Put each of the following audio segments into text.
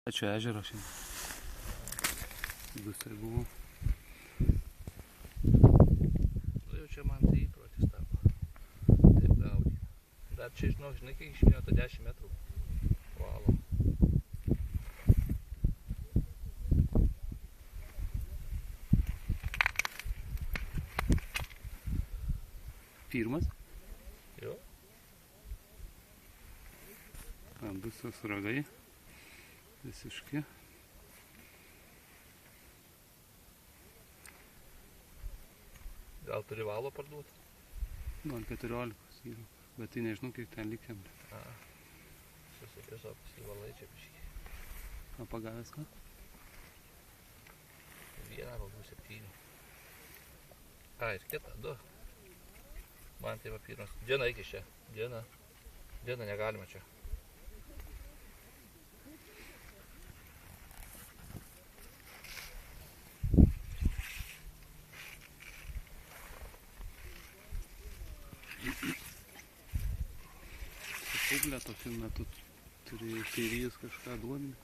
Čia ežero šiandien. Visai buvo. Jau čia man tai įprotis tapo. Taip gaudyti. Dar čia, žinai, kiek išminėjo, to 10 metrų. Valo. Pirmas. Jo. Visos ragai. Visiški. Gal turi valo parduoti? Gal 14 yra, bet tai nežinau, kiek ten likiam. Tiesiog pasivalai čia biškį. O pagavęs ką? Vieną, galbūt 7. Ir kitą, 2. Man tai va pirmas. Dieną iki čia. Dieną negalima čia. Publė tokiu metu turi kairys kažką duodami.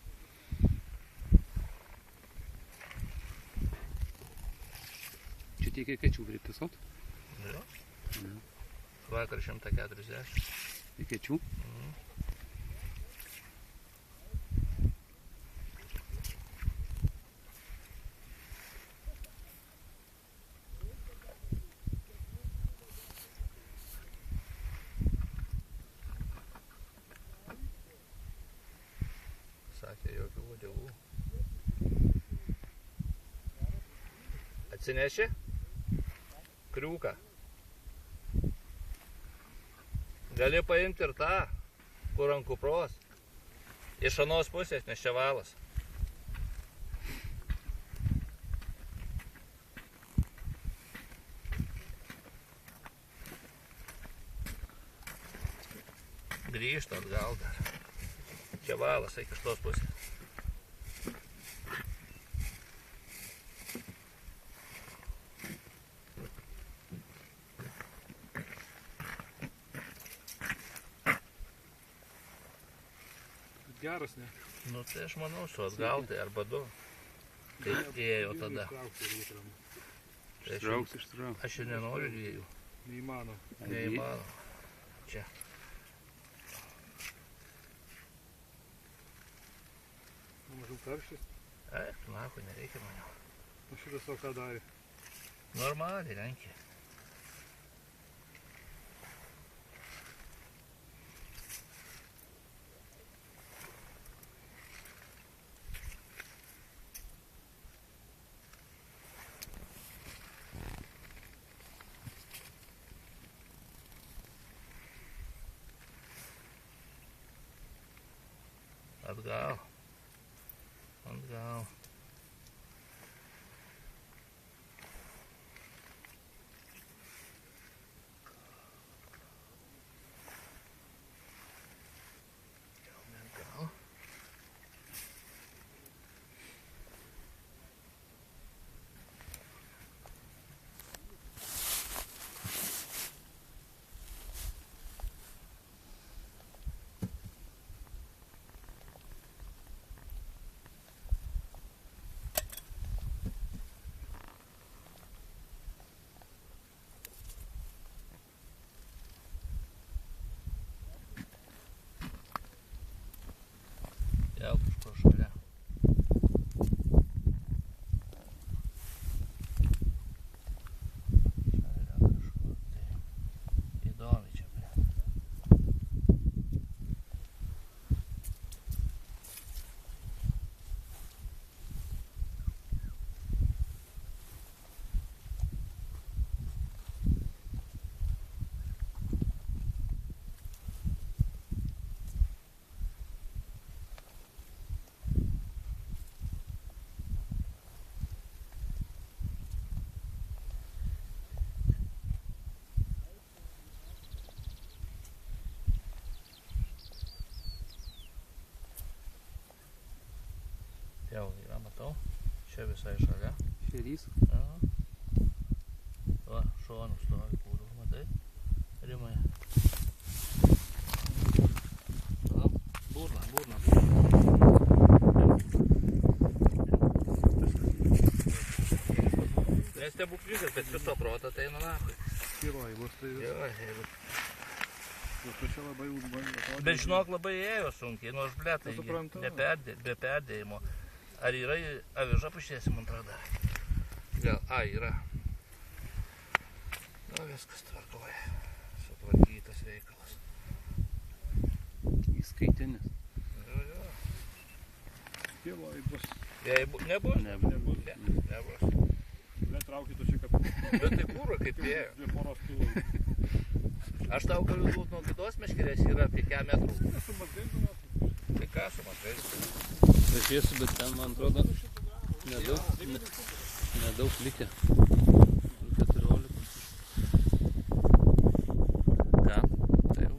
Čia tiek kiek kečių reikia tiesiog? Jo. Vakar 140. Į kečių? Sakė, jokių uodegų. Atsineši? Kriuką. Gali paimti ir tą, kur ant kupros. Iš anos pusės, nes čia valas. Grįžta atgal dar. Čia valas, eik iš tos pusės. Geras, ne? Nu tai aš manau, su atgautai arba 2. Kaip ėjo tada. Ištrauks. Aš ir nenoriu 2. Neįmanoma. Neįmanoma. Čia. Mažų karštis. Nakui nereikia maniau. O šitas o ką darė? Normaliai, lenkė. Atgal. Atgal. Atgal. Jau kažkur šalia. Šalia kažkur, tai įdomi čia. Jau yra, matau. Čia visai šalia. Šerys. Va, šonų stovi kūrų, matai? Rimai. Burna. stebuklingas, bet viso proto tai eina nahui. Skirojimas tai vis. Jo, jeigu. Bet čia labai užbandė. Bet žinok, labai ėjo sunkiai, nors blėtai, Suprantu. be perdėjimo. Ar yra aviža pašėsim antrą dar? Gal, yra. Nu, viskas tvarkoja. Sutvarkytas reikalas. Įskaitinis. Jo. Skirojimas. Jei nebus? Nebus. Nebus. Bet traukytų čia kapų. Bet tai kūro kaip ėjo. Dvi poros kilų. Aš tau galiu duoti nuo kitos meškerės, yra apie 5 metrų. Esu mazgaidžiamas. Tai ką su mazgaidžiu? Pažiūrėsiu, bet ten, man atrodo, nedaug likę.